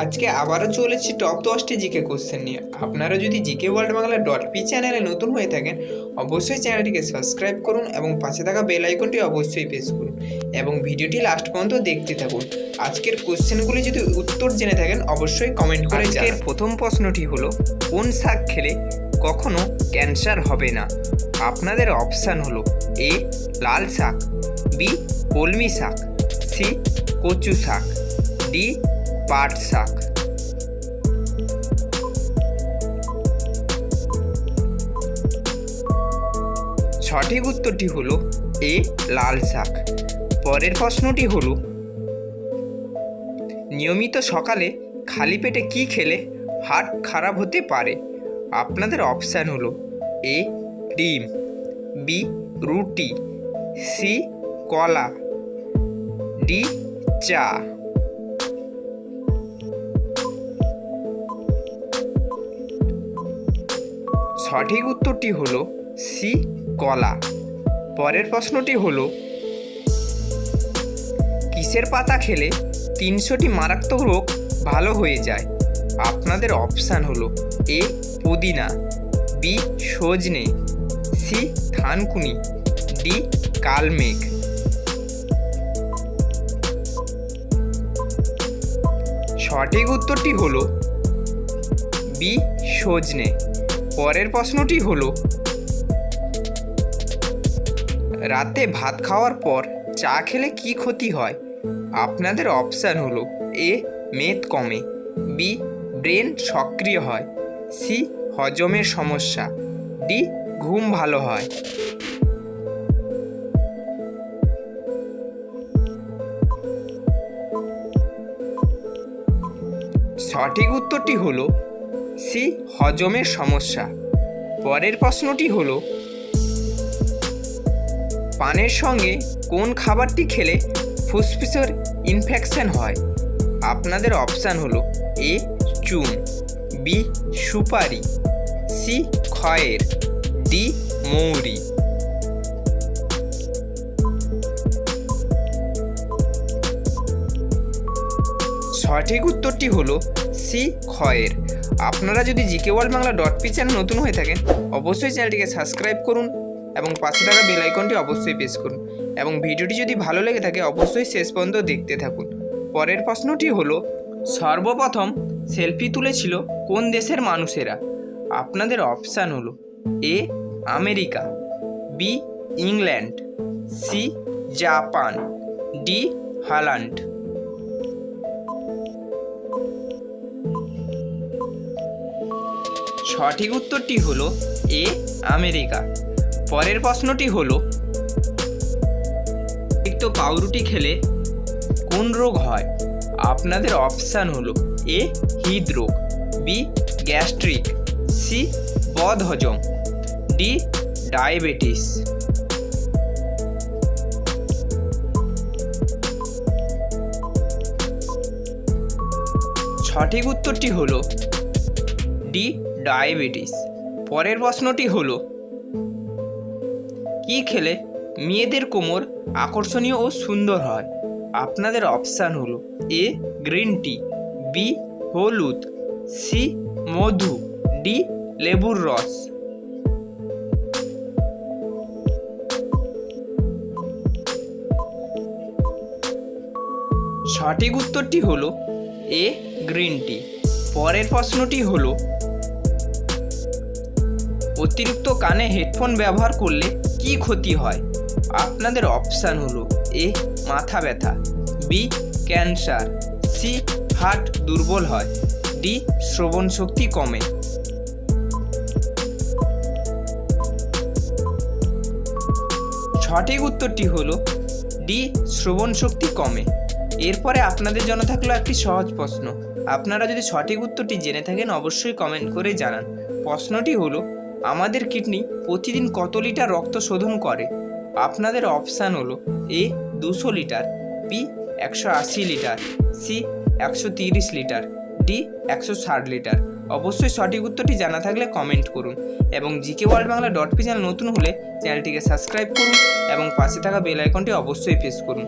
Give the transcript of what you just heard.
আজকে আবারও চলেছি টপ 10টি জিকে কোশ্চেন নিয়ে। আপনারা যদি জিকে ওয়ার্ল্ড বাংলা .পি চ্যানেলে নতুন হয়ে থাকেন অবশ্যই চ্যানেলটিকে সাবস্ক্রাইব করুন এবং পাশে থাকা বেল আইকনটি অবশ্যই প্রেস করুন এবং ভিডিওটি লাস্ট পর্যন্ত দেখতে থাকুন। আজকের কোশ্চেনগুলি যদি উত্তর জেনে থাকেন অবশ্যই কমেন্ট করে জানান। আজকের প্রথম প্রশ্নটি হলো, কোন শাক খেলে কখনো ক্যান্সার হবে না? আপনাদের অপশান হলো এ লাল শাক, বি কলমি শাক, সি কচু শাক, ডি পাট শাক। সঠিক উত্তরটি হলো এ লাল শাক। পরের প্রশ্নটি হলো, নিয়মিত সকালে খালি পেটে কি খেলে হার্ট খারাপ হতে পারে? আপনাদের অপশান হলো এ ডিম, বি রুটি, সি কলা, ডি চা। সঠিক উত্তরটি হলো সি কলা। পরের প্রশ্নটি হলো, কিসের পাতা খেলে 300টি মারাত্মক রোগ ভালো হয়ে যায়? আপনাদের অপশান হলো এ পুদিনা, বি সজনে, সি থানকুনি, ডি কালমেঘ। সঠিক উত্তরটি হলো বি সজনে। পরের প্রশ্নটি হলো, রাতে ভাত খাওয়ার পর চা খেলে কি ক্ষতি হয়? আপনাদের অপশান হলো এ মেদ কমে, বি ব্রেন সক্রিয় হয়, সি হজমের সমস্যা, ডি ঘুম ভালো হয়। সঠিক উত্তরটি হলো সি হজমের সমস্যা। পরের প্রশ্নটি হলো, পানের সঙ্গে কোন খাবারটি খেলে ফুসফুসের ইনফেকশন হয়? আপনাদের অপশান হলো এ চুন, বি সুপারি, সি খয়ের, ডি মৌরি। সঠিক উত্তরটি হলো সি খয়ের। আপনারা যদি জিকে ওয়ার্ল্ড বাংলা .পি চ্যানেল নতুন হয়ে থাকেন অবশ্যই চ্যানেলটিকে সাবস্ক্রাইব করুন এবং পাশে থাকা বেল আইকনটি অবশ্যই প্রেস করুন এবং ভিডিওটি যদি ভালো লেগে থাকে অবশ্যই শেষ পর্যন্ত দেখতে থাকুন। পরের প্রশ্নটি হলো, সর্বপ্রথম সেলফি তুলেছিল কোন দেশের মানুষেরা? আপনাদের অপশান হলো A America, B England, C Japan, D Holland. সঠিক উত্তরটি হলো এ আমেরিকা। পরের প্রশ্নটি হলো, অতিরিক্ত পাউরুটি খেলে কোন রোগ হয়? আপনাদের অপশান হলো এ হৃদরোগ, বি গ্যাস্ট্রিক, সি বদহজম, ডি ডায়াবেটিস। সঠিক উত্তরটি হলো ডি ডায়াবেটিস। পরের প্রশ্নটি হলো, কি খেলে মেয়েদের কোমর আকর্ষণীয় ও সুন্দর হয়? আপনাদের অপশান হলো এ গ্রিন টি, বি হলুদ, সি মধু, ডি লেবুর রস। সঠিক উত্তরটি হলো এ গ্রিন টি। পরের প্রশ্নটি হলো, অতিরিক্ত কানে হেডফোন ব্যবহার করলে কি ক্ষতি হয়? আপনাদের অপশান হলো এ মাথা ব্যথা, বি ক্যান্সার, সি হার্ট দুর্বল হয়, ডি শ্রবণ শক্তি কমে। সঠিক উত্তরটি হলো ডি শ্রবণ শক্তি কমে। এরপরে আপনাদের জন্য থাকলো একটি সহজ প্রশ্ন। আপনারা যদি সঠিক উত্তরটি জেনে থাকেন অবশ্যই কমেন্ট করে জানান। প্রশ্নটি হলো, আমাদের কিডনি প্রতিদিন কত লিটার রক্ত শোধন করে? আপনাদের অপশান হলো A 200 litre, B 180 litre, C 130 litre, D 160 litre. অবশ্যই সঠিক উত্তরটি জানা থাকলে কমেন্ট করুন এবং জিকে ওয়ার্ল্ড বাংলা .পি চ্যানেল নতুন হলে চ্যানেলটিকে সাবস্ক্রাইব করুন এবং পাশে থাকা বেল আইকনটি অবশ্যই প্রেস করুন।